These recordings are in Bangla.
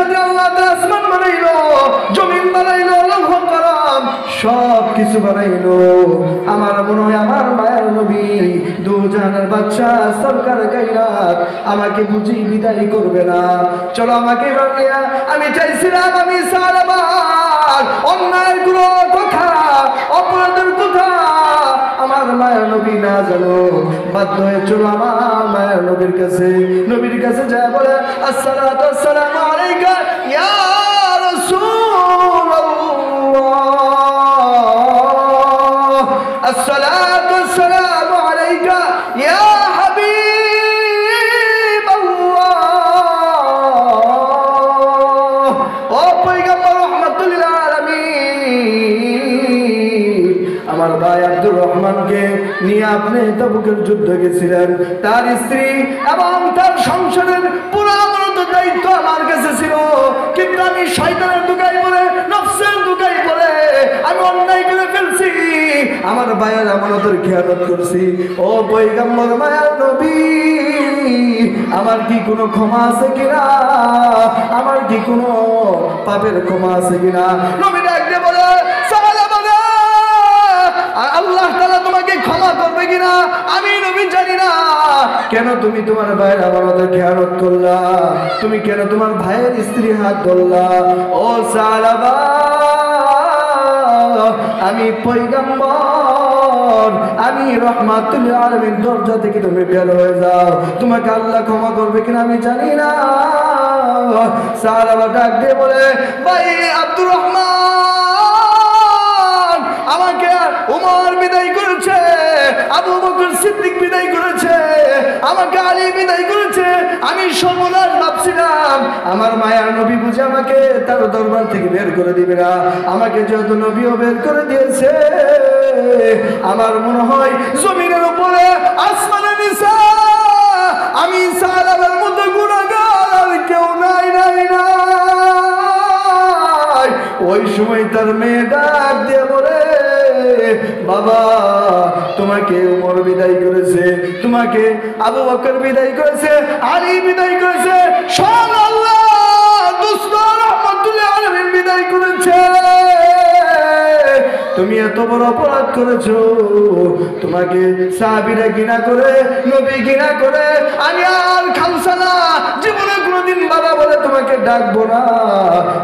সাথে আল্লাহ আসমান বানাইলো, জমিন বানাইলো, লৌহ কলম সব কিছু বানাইলো। আমার মনে হয় আমার মায়ের নবী দুজাহানের বাদশা সরকার গায়রাত আমাকে বুঝি বিদায় করবে না। চলো আমাকে বানিয়া, আমি চাইছিলাম আমি সালাবার অন্যায়ের কোনো কথা, অপরাধের কথা আমার মায়ের নবী না জানো, বাধ্য হয়ে চলো আমার মায়ের নবীর কাছে। নবীর কাছে যায় বলে আসসালাতু আসসালামু আলাইকা ইয়া রাসূলুল্লাহ, আসসালাতু আসসালামু আলাইকা ইয়া হাবিবাল্লাহ। ও পয়গম্বর রাহমাতুল লিল আলামিন, আমার ভাই আব্দুর রহমানকে নিয়ে আপনি তাবুকের যুদ্ধে গেছিলেন, তার স্ত্রী এবং তার সংসারের পুরো আমানত দায়িত্ব আমার কাছে ছিল, কিন্তু আমি শয়তানের দুগাই বলে, নফসের দুগাই বলে আমি অন্যায় করে ফেলছি, আমার ভাইয়ের আমানতের খেয়ানত করছি। ও পয়গম্বর মায়ার নবী, আমার কি কোনো ক্ষমা আছে কিনা, আমার কি কোনো পাপের ক্ষমা আছে কিনা? নবী ডাকতে বলে আল্লাহ তাআলা তোমাকে ক্ষমা করবে কিনা আমি নবী জানি না। কেন তুমি তোমার ভাইয়ের আমানতের খেয়ানত করলা? তুমি কেন তোমার ভাইয়ের স্ত্রী হাত ধরলা? ও সালাবা, আমি পয়গম্বর, আমি রাহমাতুল লিল আলামিন, দরজা থেকে তুমি বের হয়ে যাও, তোমাকে আল্লাহ ক্ষমা করবে কিনা আমি জানি না। সালাবা ডাক দিয়ে বলে ভাই আব্দুর রহমান, আমাকে উমর বিদায় করেছে, আবু বকর সিদ্দিক বিদায় করেছে, আমাকে আলী বিদায় করেছে, আমি সর্বনাশ ভাবছিলাম আমার মায়ার নবী বুঝে আমাকে তার দরবার থেকে বের করে দিবে না। আমাকে যেহেতু নবীও বের করে দিয়েছে, আমার মনে হয় জমিনের উপরে আসমানের নিচে আমি সালাবার মতো গুনাহগার আর কেউ নাই নাই নাই। ওই সময় তার মেয়ে ডাক দিয়ে বলে বাবা, তোমাকে উমর বিদায় করেছে, তোমাকে আবু বকর বিদায় করেছে, আলী বিদায় করেছে, সব আল্লাহ দুস্ত রাহমাতুল লিল আলামিন বিদায় করেছে। তুমি এত বড় অপরাধ করেছো, তোমাকে সাহাবীরা ঘৃণা করে, নবী ঘৃণা করে, আমি আর খামসা না, জীবনে কোনোদিন বাবা বলে তোমাকে ডাকবো না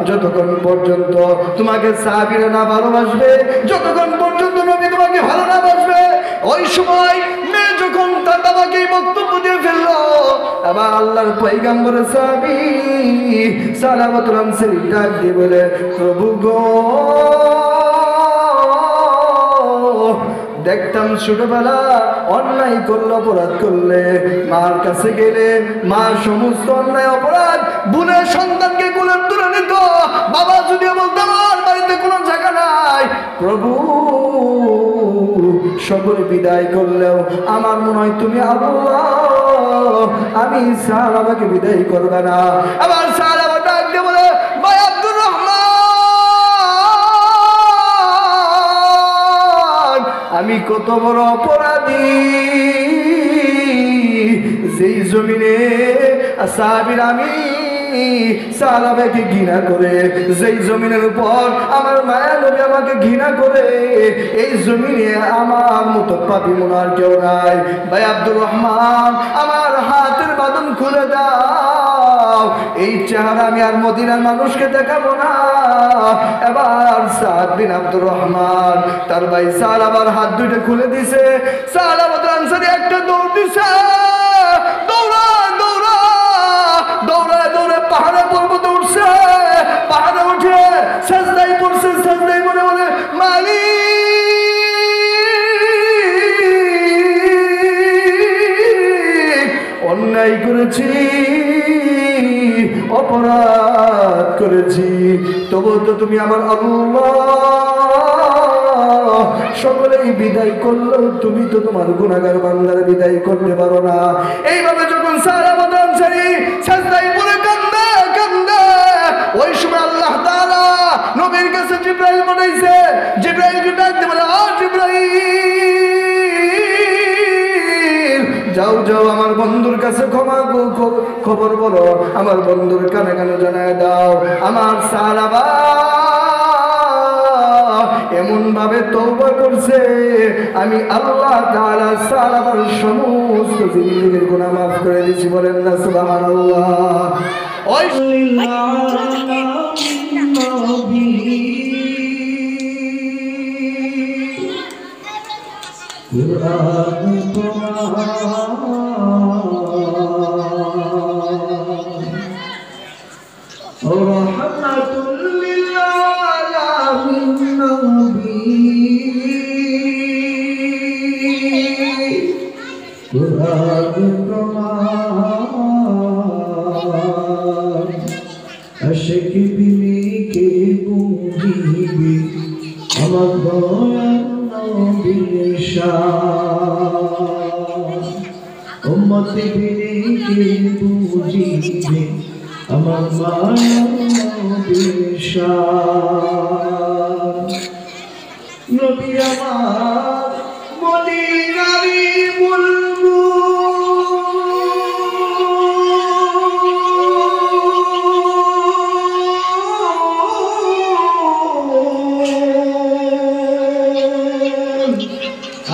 যতক্ষণ পর্যন্ত তোমাকে সাহাবীরা না ভালোবাসবে, যতক্ষণ পর্যন্ত নবী তোমাকে ভালো না বাসবে। ওই সময় মেয়ে যখন তার বাবাকে বক্তব্য দিয়ে ফেললো, আবার আল্লাহর পয়গম্বরের সাহাবী সালামাতুল আনসারী ডাক দিয়ে বলে প্রভু গো, দেখতাম ছোটবেলা অন্যায় করলে, অপরাধ করলে মার কাছে গেলে মা সমস্ত অন্যায় অপরাধ বুনে সন্তানকে কোলে তুলে নিত। বাবা যদি বলতো আমার বাড়িতে কোনো জায়গা নাই, প্রভু সকলে বিদায় করলেও আমার মনে হয় তুমি আল্লাহ, আমি সাহাবাকে বিদায় করবে না। আবার সাহাবা ডাক দিয়ে বলে ভাই আব্দুর রহমান, আমি কত বড় অপরাধী, যেই জমিনে সাহাবীরা আমি সাহাবাকে ঘৃণা করে, যেই জমিনের উপর আমার মায়া নবী আমাকে ঘৃণা করে, এই জমিনে আমার মতো পাপী মনে আর কেউ নাই। ভাই আব্দুর রহমান, আমার হাতের বাঁধন খুলে দাও, এই চেহারা আমি আর মদিনার মানুষকে দেখাবো না। এবার সাদ বিন আব্দুর রহমান তার ভাই সালাবার হাত দুইটা খুলে দিছে, সালাবাতুল আনসারী একটা দৌড় দিছে, দৌড়ায় পাহাড়ে পর্বতে উঠছে, পাহাড়ে উঠে সাজদায় পড়ছে, সাজদায় বলে বলে মালিক, অন্যায় করেছি, অপরাধ করেছি, তবু তো তুমি আমার আল্লাহ, সকলেই বিদায় করলো, তুমি তো তোমার গুনাহগার বান্দার বিদায় করতে পারো না। এইভাবে যখন সাহাবাতুল আনসারী সাজদায় পড়ে কান্দে কান্দে, ওই সময় আল্লাহ তাআলা নবীর কাছে জিবরাইল পাঠাইছে। জিবরাইলকে ডাকতে বলে ও জিবরাইল, যাও যাও আমার বন্ধুর কাছে ক্ষমা খবর বলো, আমার বন্ধুর কানে কানে জানায় দাও, আমার সালাবা এমন ভাবে তওবা করছে, আমি আল্লাহ তাআলা সালাবার সমস্ত জিন্দেগীর গুনাহ মাফ করে দিয়েছি। বলেন না সুবহানাল্লাহ। ওই আশিক বিনি কে বুঝিবে আমার দয়ার নবীর শান, উম্মত বিনি কে বুঝিবে আমার মায়ার নবীর শান। নবী আমার মদিনারি বুলবুল,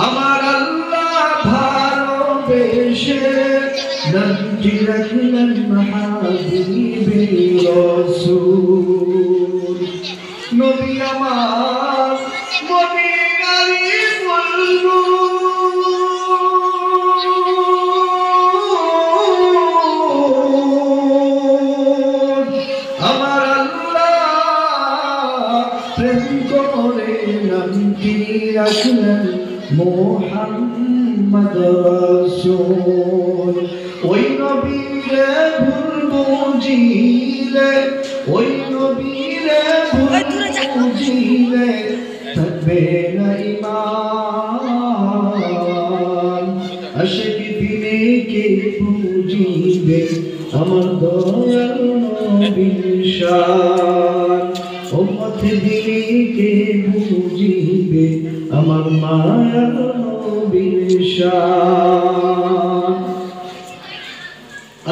আমার আল্লাহ ভালোবেসে নবী রাখলেন হাবিবে রাসূল। নবী আমার মদিনারি বুলবুল, আমার আল্লাহ প্রেম করে নবী রাখলেন মুহাম্মদ রাসূল। ওই নবীরে ভুল বুঝিলে, ওই নবীরে ভুল বুঝিলে থাকবে না ঈমান। আশিক বিনে কে বুঝিবে আমার দয়ার নবীর শান, উম্মত বিনে কে বুঝিবে আমার মায়ার নবীর শান।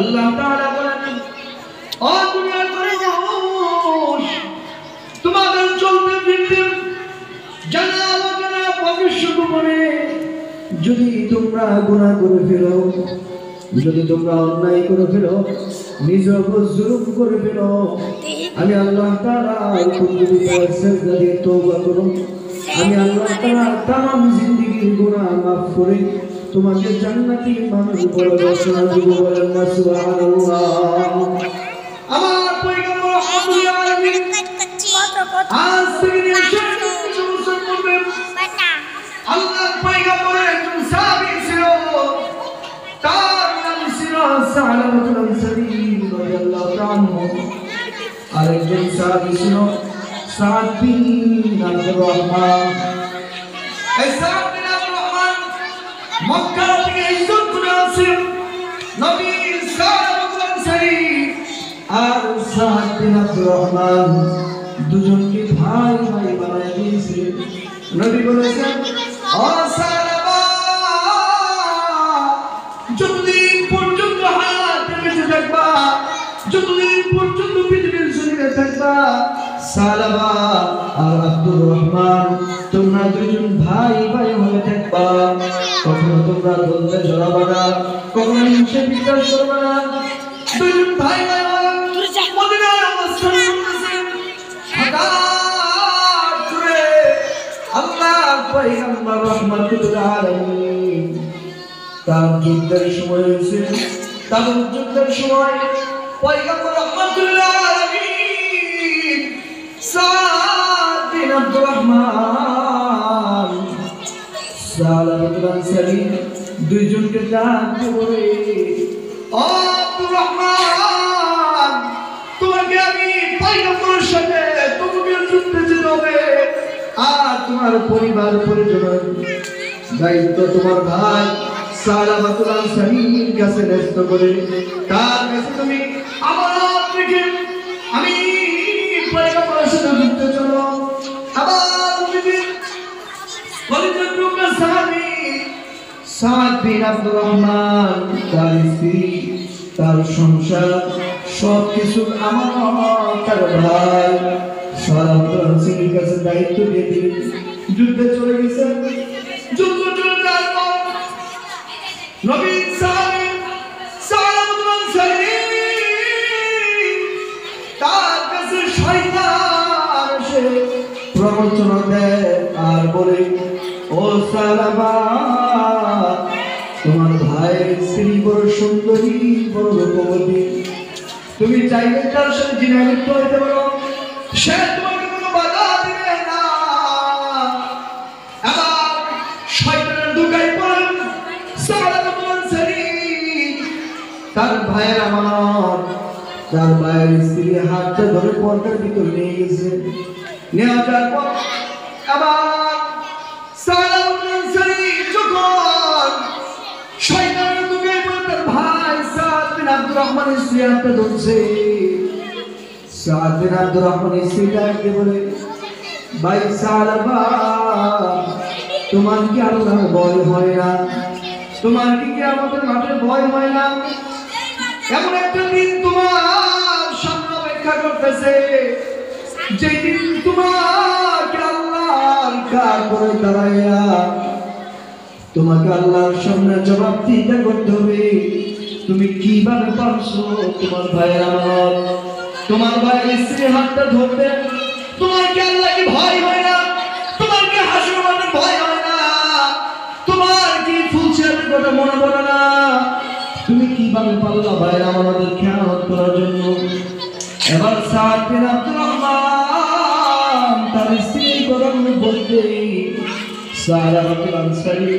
আল্লাহ তাআলা বলেন, ও দুনিয়ার মানুষ, তোমাদের চলতে ফিরতে জানা অজানা ভবিষ্যৎ গোপনে যদি তোমরা গুনাহ করে ফেলো, যদি তোমরা অন্যায় করে ফেলো, নিজের উপর জুলুম করে ফেলো, আমি আল্লাহ তাআলার কুদরতি সেজদা দিয়ে তওবা করো, আমি আল্লাহ তাআলা তামাম জিন্দেগীর গুনাহ মাফ করে তোমাকে জান্নাতি মানুষ বলে ঘোষণা দেব। বলেন না সুবহানাল্লাহ। আমার পয়গম্বর রাহমাতুল আলামিন আজ থেকে শুরু করবেন। আল্লাহর পয়গম্বরের একজন সাহাবী ছিল, তার নাম ছিল সালামাতুল আনসারী রাদিয়াল্লাহু তাআলা। আরেকজন সাহাবী ছিল সাদ বিন আব্দুর রহমান। এই সাদ বিন আব্দুর রহমান মক্কা থেকে হিজরত করে আসেন। নবী সালামাতুল আনসারী আর সাদ বিন আব্দুর রহমান দুজনকে ভাই ভাই বানায় দিয়েছিলেন। নবী বলেছেন, ও সালামা, যতদিন পর্যন্ত হায়াত বেঁচে থাকবা, যতদিন পর্যন্ত পৃথিবীর শরীরে থাকবা, সালামা আর আব্দুর রহমান তোমরা দুজন ভাই ভাই হয়ে থাকবা। কখনো তোমরা দ্বন্দ্বে জড়াবা না, কখনো হিংসা বিদ্বেষ করবা না। দুজন ভাই ভাই মদিনায় অবস্থান করতেছেন। হঠাৎ করে আল্লাহর পয়গম্বর রাহমাতুল আলামিন তার যুদ্ধের সময় হয়েছে, তার যুদ্ধের সময় পয়গম্বর রাহমাতুল আলামিন সাদ বিন আব্দুর রহমান সালামাতুল আনসারী দুইজনকে ডাকতে বলে, ও আব্দুর রহমান, তোমাকে আমি পয়গম্বরের সাথে তোমাকে যুদ্ধে যেতে হবে, আর তোমার পরিবার পরিজনের দায়িত্ব তোমার ভাই সালামাতুল আনসারীর কাছে ন্যস্ত করে তার কাছে তুমি আমানত রেখে আমি পয়গম্বরের সাথে যুদ্ধে চলো। আবার পরিজনকে সাহাবী সাদ বিন আব্দুর রহমান তার স্ত্রী তার সংসার সবকিছু আমানত তার ভাই সালাউদ্দিন সিংহের কাছে দায়িত্ব দিয়ে দিলেন। যুদ্ধে চলে গেছেন। যুদ্ধ চলে যাওয়ার পর নবী সালাউদ্দিন সিংহ তার কাছে শয়তান এসে প্রবঞ্চনা দেয় আর বলে, ও সালামা, তোমার ভাইয়ের স্ত্রী বড় সুন্দরী, বড় রূপবতী, তুমি চাইলে তার সাথে জিনা লিপ্ত হইতে পারো, সে তোমাকে কোনো বাধা দিবে না। আবার শয়তানের দুগায় পড়েন সালাউদ্দিন সিংহ তার ভাইয়ের আমানত, তার ভাইয়ের স্ত্রী হাতটা ধরে পর্দার ভিতর নিয়ে গেছে। নিয়ে যাওয়ার পর আবার সালাউদ্দিন সিংহ যখন শয়তানের দুগায় পড়ে তার ভাই সাদ বিন আব্দুর রহমানের স্ত্রী হাতটা ধরছে, সাদ বিন আব্দুর রহমানের স্ত্রী ডাকতে বলে, ভাই সালাবা, তোমার কি আল্লাহর ভয় হয় না? তোমার কি আমাদের মাঠে ভয় হয় না? এমন একটা দিন তোমার সামনে অপেক্ষা করতেছে, যে দিন তোমাকে আল্লাহর কার করে দাঁড়াইয়া তোমাকে আল্লাহর সামনে জবাবদিহিতা করতে হবে। তুমি কিভাবে পারছো তোমার ভাইয়ের আমানত, তোমার ভাইয়ের স্ত্রী হাতটা ধরতে? তোমার কি আল্লাহ কি ভয় হয় না? তোমার কি হাসর মাঠে ভয় হয় না? তোমার কি ফুলছের কথা মনে পড়ে না? তুমি কিভাবে পারলা ভাইয়ের আমানতের খেয়ানত করার জন্য? এবার সাদ বিন আব্দুর রহমান তার স্ত্রী গরম বলতে সালাউদ্দিন আনসারী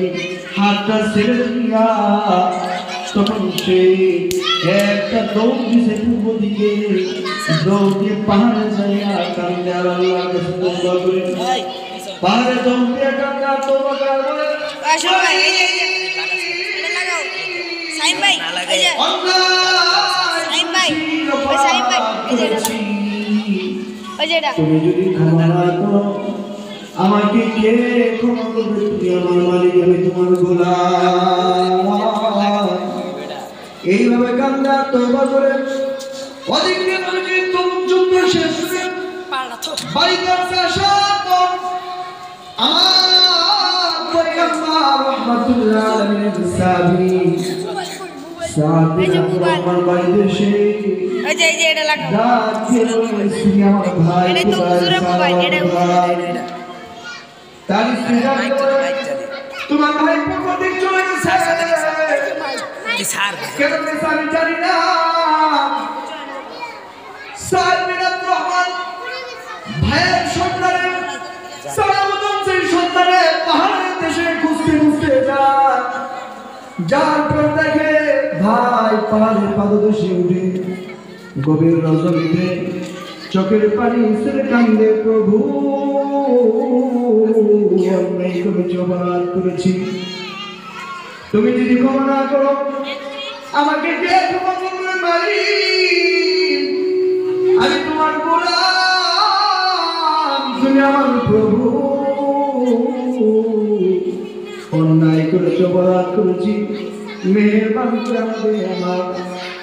হাতটা ছেড়ে দিয়া তখন সে একটা দৌড় দিছে পূর্ব দিকে, দৌড় দিয়ে পাহাড়ে যাইয়া কান্দে আর আল্লাহর কাছে তওবা করে। পাহাড়ে দৌড় দিয়ে কান্দে আর তওবা করে বলে, তুমি যদি ক্ষমা না করো আমাকে কে ক্ষমা করবে? তুমি আমার মালিক, আমি তোমার গোলাম। এইভাবে কান্দা তওবা করে অধিক দিন যুদ্ধ শেষ করে বাড়িতে আসার পর আমার পয়গম্বর রাহমাতুল্লাহ আলাইহি সাহাবী সাদ বিন আব্দুর রহমান বাড়িতে এসে এটা লাগা আমার ভাই এটা তো হুজুরের মোবাইল, এটা তার স্ত্রী তোমার ভাই পূর্ব দিক চলে গেছে, কেন গেছে আমি জানি না। সাদ বিন আব্দুর রহমান ভাইয়ের সন্তানে সালাউদ্দিন সিংহ সন্তানে পাহাড়ের দেশে খুঁজতে খুঁজতে যায়, যার পর দেখে ভাই পাহাড়ের পাদদেশে উঠে গভীর রজনীতে চোখের পানি ছেড়ে কান্দে, প্রভু অন্যায় করেছি, অপরাধ করেছি, তুমি যদি ক্ষমা না করো আমাকে কে ক্ষমা করবে? মালিক, আমি তোমার গোলাম, তুমি আমার প্রভু, অন্যায় করেছি, অপরাধ করেছি, মেহেরবান করে আমাদের আমার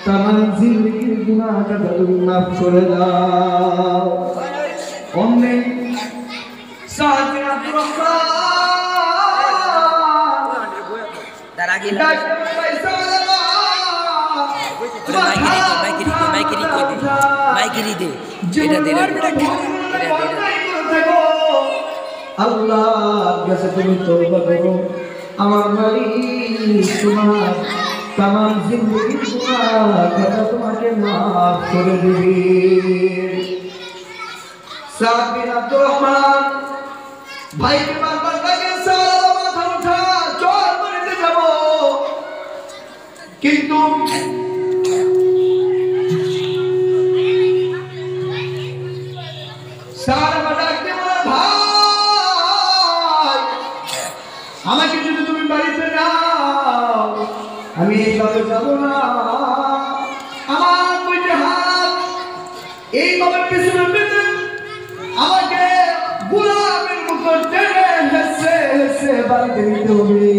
তামাম জিন্দেগির গুনাহটা তুমি মাফ করে দাও। অমনে সাদ বিন আব্দুর রহমান তার আগে আল্লাহর কাছে তুমি তওবা করো, আমার মালিক তোমার তামাম জিন্দেগির গুনাহটা তোমাকে মাফ করে দিবে। সাদ বিন আব্দুর রহমান ভাইকে বারবার ডাকে, মাথা উঠা, চল বাড়িতে যাব, কিন্তু সালামা ডাকতে বলে, ভাই আমাকে যদি তুমি বাড়িতে নাও আমি এইভাবে যাব না, আমার দুইটা হাত এইভাবে পিছনে পেতে আমাকে গোলামের মতো টেনে হেসে হেসে বাড়িতে নিতে হবে,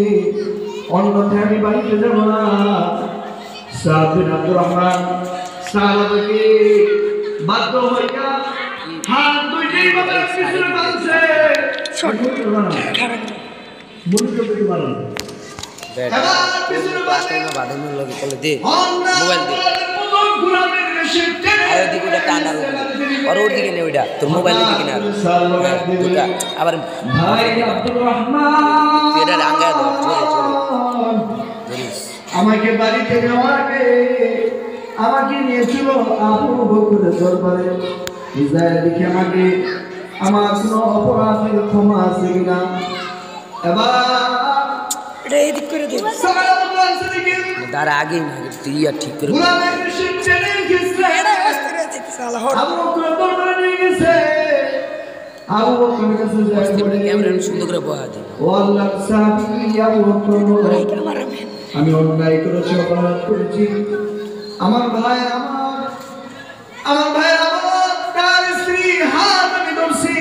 অন্যথায় আমি বাড়িতে যাব না। সাদ বিন আব্দুর রহমান সাহাবাকে বাধ্য হইয়া হাত দুইটাই ভাবে পিছনে বাঁধছে। মুরগি পেটে মারল। এবার পিছনে বাঁধে বাঁধানোর লগে কলে দে মোবাইল দে আর ওদিকে টানার আর ওর দিকে নে ওইটা তোর মোবাইলের দিকে না আবার ভাই আব্দুর রহমান এটা রাঙ্গা দাও জোরে জোরে আমাকে বাড়িতে নেওয়ার আগে আমাকে নিয়েছিল আবু বকরের দরবারে। ইসরায়েল দেখে আমাকে আমার কোনো অপরাধের ক্ষমা আছে কিনা। এবার এটা এদিক করে দে তার আগে না তুই আর ঠিক করে ক্যামেরা সুন্দর করে বয়া দে আমি অন্যায় করেছি, অপরাধ করেছি। আমার ভাই তার স্ত্রীর হাত আমি ধরছি,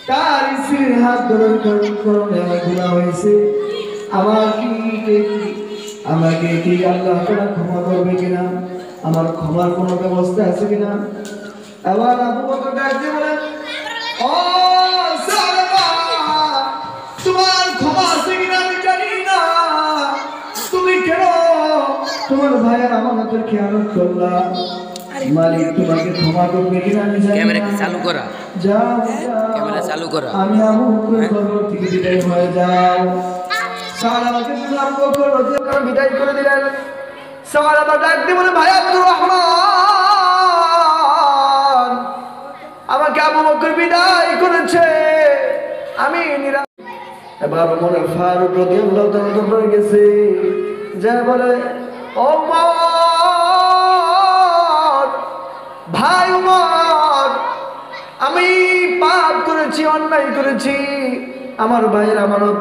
তার স্ত্রীর হাত ধরার কারণে আমার গুনাহ হয়েছে। আমাকে কি আল্লাহ তাআলা ক্ষমা করবে কিনা, আমার ক্ষমার কোনো ব্যবস্থা আছে কিনা। এবার আবু বকর ডাক দিয়ে বলেন, ও সাহাবা, তোমার ক্ষমা আছে কিনা আমি জানি না। তুমি কেন তোমার ভাইয়ের আমানতের খেয়ানত করলা? মালিক তোমাকে ক্ষমা করবে কিনা আমি জানি না। ক্যামেরা চালু করা, যাও ক্যামেরা চালু করা। আমি আবু বকরের ঘর থেকে বিদায় হয়ে যাও। সাহাবাকে আবু বকর রাদিয়াল্লাহু আনহু বিদায় করে দিলেন। সাহাবা ডাক দিয়ে বলে, ভাই আব্দুর রহমান, আমাকে আবু বকর বিদায় করেছে, আমি এবার ওমর ফারুক রাদিয়াল্লাহু তাআলা দরবারে গেছে, যা বলে, ওমর, ভাই ওমর, আমি পাপ করেছি, অন্যায় করেছি। আমার ভাইয়ের আমানত,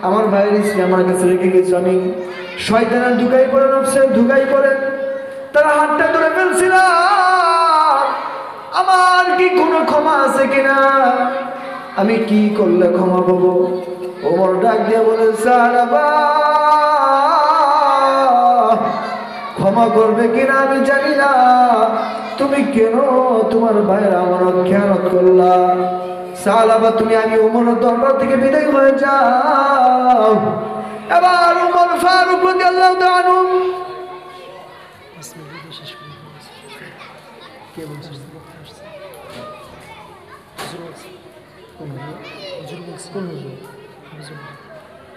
আমার ভাইয়ের স্ত্রী আমার কাছে রেখে গেছে। আমি শয়তানের ধোঁকায় পড়ে, নফসের ধোঁকায় পড়ে তারা হাতটা ধরে ফেলছিলাম। আমার কি কোনো ক্ষমা আছে কিনা? আমি কি করলে ক্ষমা পাবো? ওমর ডাক দিয়ে বলে, সাহাবা, ক্ষমা করবে কিনা আমি জানি না। তুমি কেন তোমার ভাইয়ের আমানত খেয়ানত করলা? সাহাবা, তুমি আমি ওমরের দরবার থেকে বিদায় হয়ে যাও। এবার ওমর ফারুক রাদিয়াল্লাহু তাআলা আনহু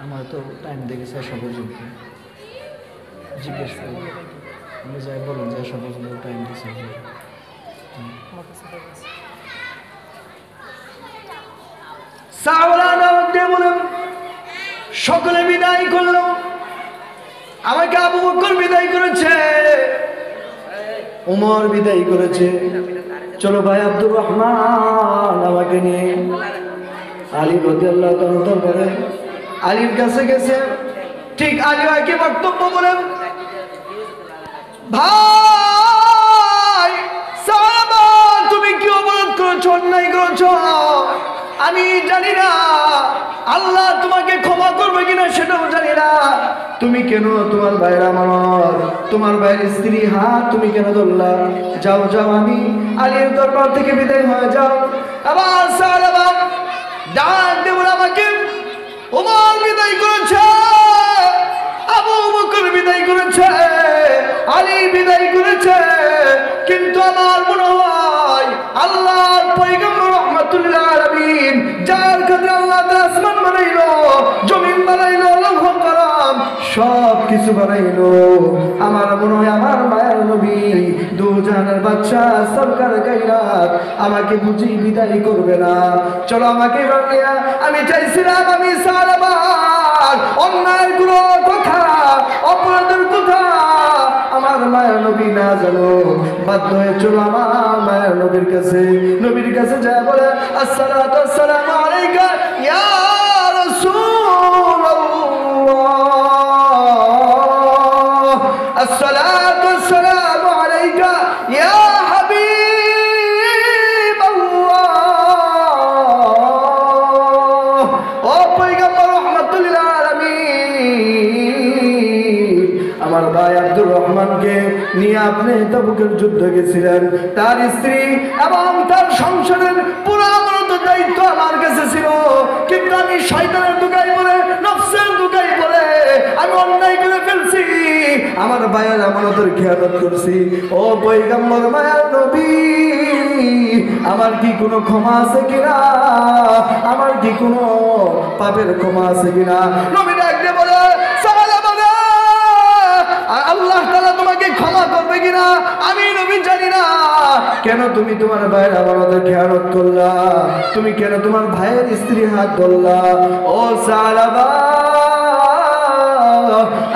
আমার তো টাইম দেখেছে এসব পর্যন্ত, জিজ্ঞেস করি আমি যাই বলুন যে এসব পর্যন্ত টাইম দিচ্ছে। সকলে বিদায় করলো, আমাকে আবু বকর বিদায় করেছে, উমর বিদায় করেছে। চলো ভাই আব্দুর রহমান আমাকে নিয়ে আলী রাদিয়াল্লাহু তাআলা দরবারে আলীর কাছে গেছে। ঠিক আলী ভাইকে বক্তব্য বলেন, ভাই সাহাবা, তুমি কি অপরাধ করেছো, অন্যায় করেছো? আমি জানি না, আল্লাহ তোমাকে ক্ষমা করবে কিনা সেটাও জানি না। তুমি কেন তোমার ভাইয়ের আমানত, তোমার ভাইয়ের স্ত্রী হাত তুমি কেন ধরলা? যাও যাও, আমি আলীর দরবার থেকে বিদায় হয়ে যাও। আবার সাহাবা ডাক দিয়ে বলে, আমাকে ওমর বিদায় করেছে, আবু বকর বিদায় করেছে, আলী বিদায় করেছে, কিন্তু আমার মনে হয় আল্লাহর পয়গম্বর রাহমাতুল্লিল আলামিন, যার কাছে আল্লাহ আসমান বানাইলো, জমিন বানাইলো, লৌহ কলম সব কিছু বানাইলো, আমার মনে হয় আমার মায়ের নবী দু জাহানের বাদশা সরকার গায়রাত আমাকে বুঝি বিদায় করবে না। চলো আমাকে বানিয়া, আমি চাইছিলাম আমি সাহাবার অন্যায়ের কোনো কথা, অপরাধের কথা আমার মায়ের নবী না জানো, বাধ্য হয়ে চলো আমার মায়ের নবীর কাছে। নবীর কাছে যায় বলে, আসসালাতু আসসালামু আলাইকা ইয়া রাসূলুল্লাহ, আসসালাতু আসসালামু আলাইকা ইয়া হাবিবাল্লাহ। ও পয়গম্বর রাহমাতুল্লিল আলামিন, নিয়ে আপনি তাবুকের যুদ্ধ গেছিলেন। তার স্ত্রী এবং তার সংসারের পুরো আমানত দায়িত্ব আমার কাছে ছিল, কিন্তু আমি শয়তানের ধোঁকায় পড়ে, নফসের ধোঁকায় পড়ে আমি অন্যায় করে ফেলছি, আমার ভাইয়ের আমানতের খেয়ানত করছি। ও পয়গম্বর মায়ার নবী, আমার কি কোনো ক্ষমা আছে কিনা? আমার কি কোনো পাপের ক্ষমা আছে কিনা? নবী ডাকতে বলে, আল্লাহ তাআলা তোমাকে ক্ষমা করবে কিনা আমি নবী জানি না। কেন তুমি তোমার ভাইয়ের আমানতের খেয়ানত করলা? তুমি কেন তোমার ভাইয়ের স্ত্রী হাত ধরলা? ও সালাবা,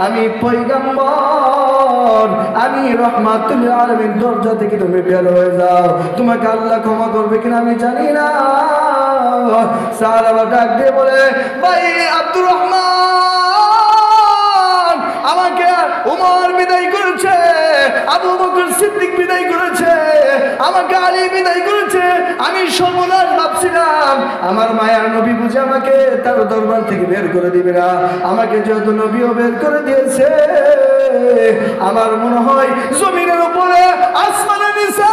আমি পয়গম্বর, আমি রহমাতুল আলামিন, দরজা থেকে তুমি বের হয়ে যাও। তোমাকে আল্লাহ ক্ষমা করবে কিনা আমি জানি না। সালাবা ডাক দিয়ে বলে, ভাই আব্দুর রহমান, আমাকে উমর বিদায় করেছে, আবু বকর সিদ্দিক বিদায় করেছে, আমাকে আলী বিদায় করেছে। আমি সর্বনাশ ভাবছিলাম, আমার মায়ার নবী বুঝে আমাকে তার দরবার থেকে বের করে দিবে না। আমাকে যেহেতু নবীও বের করে দিয়েছে, আমার মনে হয় জমিনের উপরে আসমানের নিচে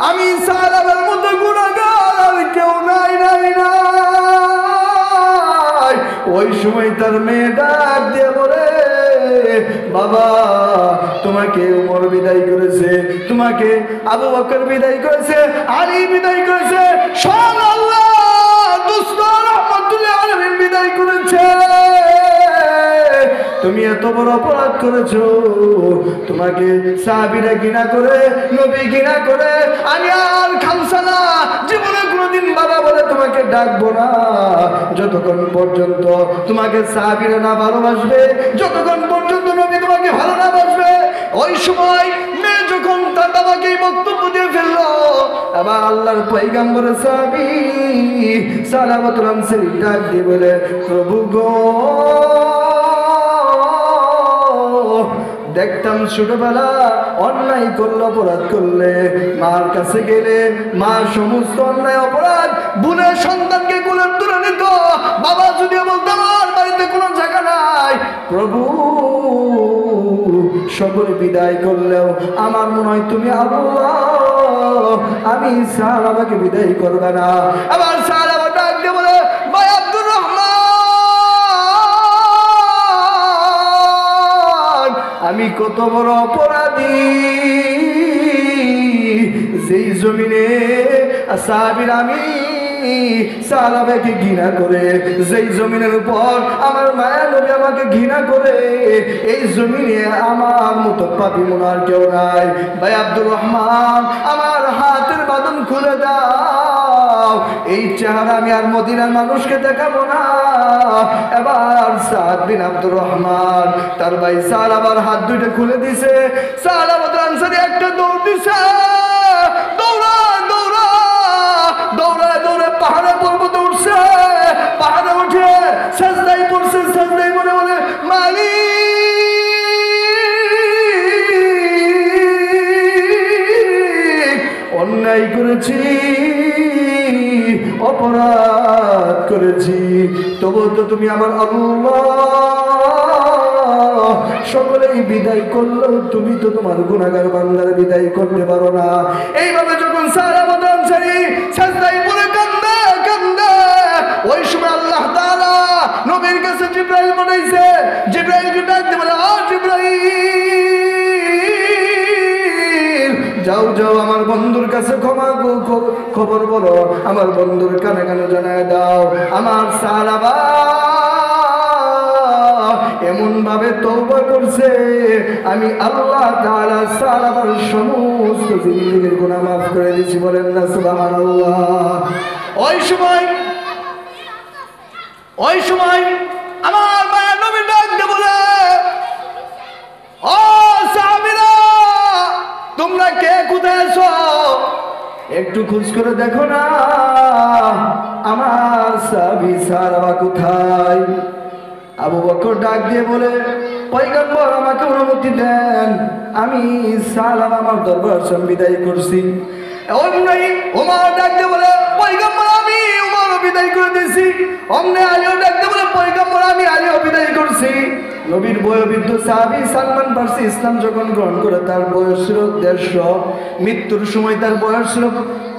আমি সালাবার মতো গুনাহগার আর কেউ নাই নাই নাই। ওই সময় তার মেয়ে ডাক দিয়ে বলে, বাবা, তোমাকে উমর বিদায় করেছে, তোমাকে আবু বকর বিদায় করেছে, আলী বিদায় করেছে, সব আল্লাহ দুস্ত রহমাতুল্লাহ আলামিন বিদায় করেছে। তুমি এত বড় অপরাধ করেছো, তোমাকে সাহাবীরা ঘৃণা করে, নবী ঘৃণা করে, আমি আর খামসানা জীবনে কোনোদিন বাবা বলে তোমাকে ডাকবো না, যতক্ষণ পর্যন্ত তোমাকে সাহাবীরা না ভালোবাসবে, যতক্ষণ পর্যন্ত নবী তোমাকে ভালো না বাসবে। ওই সময় মেয়ে যখন তার বাবাকে বক্তব্য দিয়ে ফেললো, আবার আল্লাহর পয়গম্বরের সাহাবী সালামাতুল আনসারী ডাক দিয়ে বলে, প্রভু গো, দেখতাম ছোটবেলা অন্যায় করলে, অপরাধ করলে মার কাছে গেলে মা সমস্ত অন্যায় অপরাধ বোনের সন্তানকে কোলে তুলে নিত। বাবা যদিও বলতো আমার বাড়িতে কোনো জায়গা নাই, প্রভু সকলে বিদায় করলেও আমার মনে হয় তুমি আল্লাহ, আমি সাহাবাকে বিদায় করবে না। আবার সাহাবা ডাক দিয়ে বলে, ভাই আব্দুর রহমান, আমি কত বড় অপরাধী, যেই জমিনে সাহাবীরা আমি সাহাবাকে ঘৃণা করে, যেই জমিনের উপর আমার মায়া নবী আমাকে ঘৃণা করে, এই জমিনে আমার মতো পাপী মনে আর কেউ নাই। ভাই আব্দুর রহমান, আমার হাতের বাঁধন খুলে দাও, এই চেহারা আমি আর মদিনার মানুষকে দেখাবো না। এবার সাদ বিন আব্দুর রহমান তার ভাই সালাবার হাত দুইটা খুলে দিছে। সালাবাত আনসারী একটা দৌড় দিছে, দৌড়া দৌড়া দৌড়া দৌড়ে পাহাড়ে পর্বতে উঠছে, পাহাড়ে উঠে সাজদায় পড়ছে, সাজদায় পড়ে বলে, মালিক, অন্যায় করেছি, অপরাধ করেছি, তবু তো তুমি আমার আল্লাহ, সকলেই বিদায় করলেও তুমি তো তোমার গুনাহগার বান্দার বিদায় করতে পারো না। এইভাবে যখন সাহাবাত আনসারী সাজদায় পড়ে কান্দে কান্দে, ওই সময় আল্লাহ তাআলা নবীর কাছে জিবরাইল পাঠাইছে। জিবরাইলকে ডাকতে বলে, ও জিবরাইল, যাও যাও আমার বন্ধুর কাছে ক্ষমা খবর বলো, আমার বন্ধুর কানে কানে জানায় দাও, আমার সাহাবা এমন ভাবে তওবা করছে, আমি আল্লাহ তাআলা সাহাবার সমস্ত জিন্দেগীর গুনাহ মাফ করে দিয়েছি। বলেন না সুবহানাল্লাহ। ওই সময় আমার মায়ের নবী ডাক দিয়ে বলে, ও সাহাবীরা, তোমরা কে কোথায় আছো? একটু খোঁজ করে দেখো না আমার সাহাবী সাহাবা কোথায়। আবু বকর ডাক দিয়ে বলে, পয়গম্বর আমাকে অনুমতি দেন, আমি সালাম আমার দরবার বিদায় করছি। অমনি ওমর ডাক দিয়ে বলে, পয়গম্বর আমি ওমর বিদায় করে দিয়েছি। অমনি আলীও ডাক দিয়ে বলে, পয়গম্বর আমি আলীও বিদায় করছি। নবীর বয়োবৃদ্ধ সাহাবী সালমান ফার্সি ইসলাম যখন গ্রহণ করে তার বয়স ছিল 150, মৃত্যুর সময় তার বয়স ছিল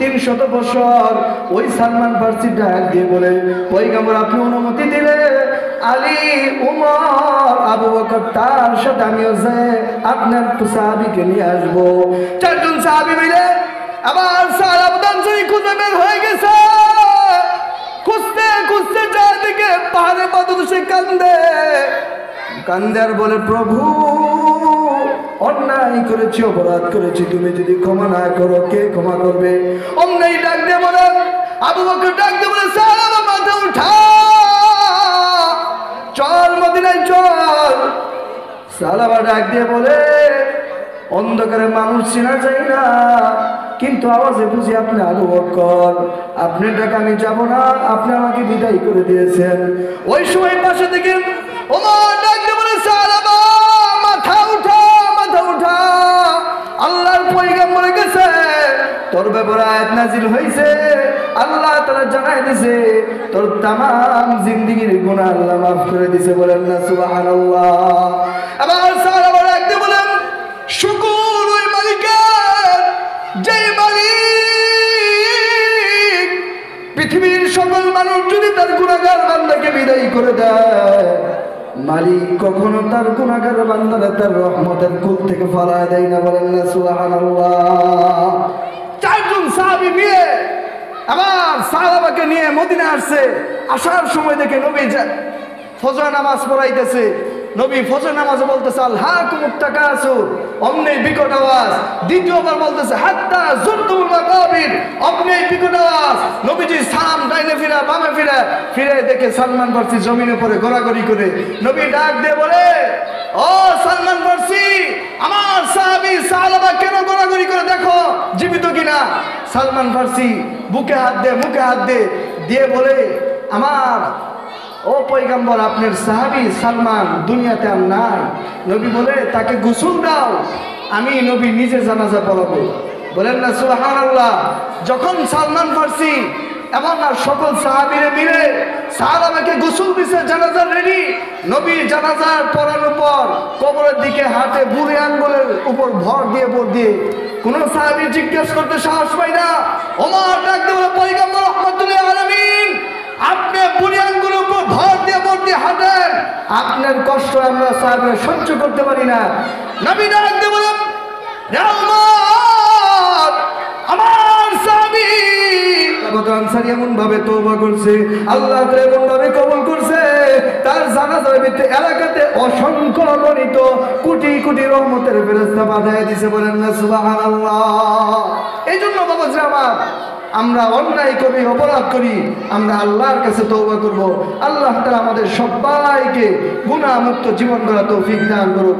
300 বছর। ওই সালমান ফার্সি ডাক দিয়ে বলে, পয়গম্বর আপনি অনুমতি দিলে আলী, উমর, আবু বকর তার সাথে আমিও যাই আপনার সাহাবীকে নিয়ে আসবো। 4 জন সাহাবী মিলে আবার সাহাবাদান সেই খুঁজে বের হয়ে গেছে। খুঁজতে খুঁজতে চারদিকে পাহাড়ে পাদদেশে কান্দে আর বলে, প্রভু অন্যায় করেছি, অপরাধ করেছি, তুমি যদি ক্ষমা না করো কে ক্ষমা করবে? অন্যায় ডাক দিয়ে বলে, আবু বকর ডাক দিয়ে বলে, সাহাবা মাথা উঠা, চল মদিনায় চল। সাহাবা ডাক দিয়ে বলে, অন্ধকারে মানুষ চেনা যায় না, কিন্তু আওয়াজে বুঝি আপনি আবু বকর, আপনার ডাকে আমি যাব না, আপনি আমাকে বিদায় করে দিয়েছেন। ওই সময় পাশে থেকে ওমর ডাক দিয়ে বলে, সাহাবা মাথা উঠা, মাথা উঠা, আল্লাহর পয়গম্বর গেছে, তোর ব্যাপারে আয়াত নাজিল হয়েছে, আল্লাহ তাআলা জানাই দিয়েছে তোর तमाम জিন্দেগীর গুনাহ আল্লাহ মাফ করে দিয়েছে। বলেন না সুবহানাল্লাহ। আবার সাহাবা ডাক দিয়ে বলেন, শুকর ওই মালিকের, যে মালিক পৃথিবীর সকল মানুষ যদি তার গুনাহগার বান্দাকে বিদায় করে দেয়, মালিক কখনো তার গুনাহগার বান্দারা তার রহমতের কুল থেকে ফলায় দেয় না। বলেন না সুবহানাল্লাহ। 4 জন সাহাবী মিলে আবার সাহাবাকে নিয়ে মদিনা আসছে। আসার সময় দেখে নবী ফজর নামাজ পড়াইতেছে। নবী ফজর নামাজে বলতেছে, আলহাকুমুত তাকাসুর, অমনি বিকট আওয়াজ। দ্বিতীয়বার বলতেছে, হাত্তা যুরতুল মাকাবির, অমনি বিকট আওয়াজ। নবীজি সালাম ডাইনে ফিরা বামে ফিরে দেখে সালমান ফার্সি জমিনে পড়ে গড়াগড়ি করে। নবী ডাক দিয়ে বলে, ও সালমান ফার্সি, আমার সাহাবী সাহাবা কেন গড়াগড়ি করে দেখো জীবিত কিনা। সালমান ফার্সি বুকে হাত দে, মুখে হাত দিয়ে বলে, আমার ও পয়গম্বর, আপনার সাহাবী সালমান দুনিয়াতে আর নাই। নবী বলে, তাকে গোসল দাও, আমি নবী নিজে জানাজা পড়াবো। বলেন না সুবহানাল্লাহ। যখন সালমান ফার্সি এবং আর সকল সাহাবীরা মিলে সাহাবাকে গোসল দিছে, জানাজা রেডি। নবী জানাজার পড়ানোর পর কবরের দিকে হাতে বুড়ি আঙ্গুলের উপর ভর দিয়ে কোন সাহাবী জিজ্ঞেস করতে সাহস পায় না। ওমর ডাক দিয়ে বলে, পয়গম্বর রাহমাতুল্লিল আলামিন, আপনি বুড়ি আঙ্গুলের উপর ভর দিয়ে হাঁটেন, আপনার কষ্ট আমরা সাহাবীরা সহ্য করতে পারি না। নবী ডাক দিয়ে বলেন, আমার সাহাবী আনসারী এমন ভাবে তওবা করছে, আল্লাহ তাআলা এমন ভাবে কবুল করছে, তার জানাজার ভিতরে এলাকাতে অসংখ্য গণিত কোটি কোটি রহমতের ফেরেশতা পাঠিয়ে দিয়েছে। বলেন না সুবহানাল্লাহ। এইজন্য বাবাজি আমার, আমরা অন্যায় করি, অপরাধ করি, আমরা আল্লাহর কাছে তওবা করব। আল্লাহ তাআলা আমাদের সবাইকে গুনাহ মুক্ত জীবন গড়ার তৌফিক দান করুন।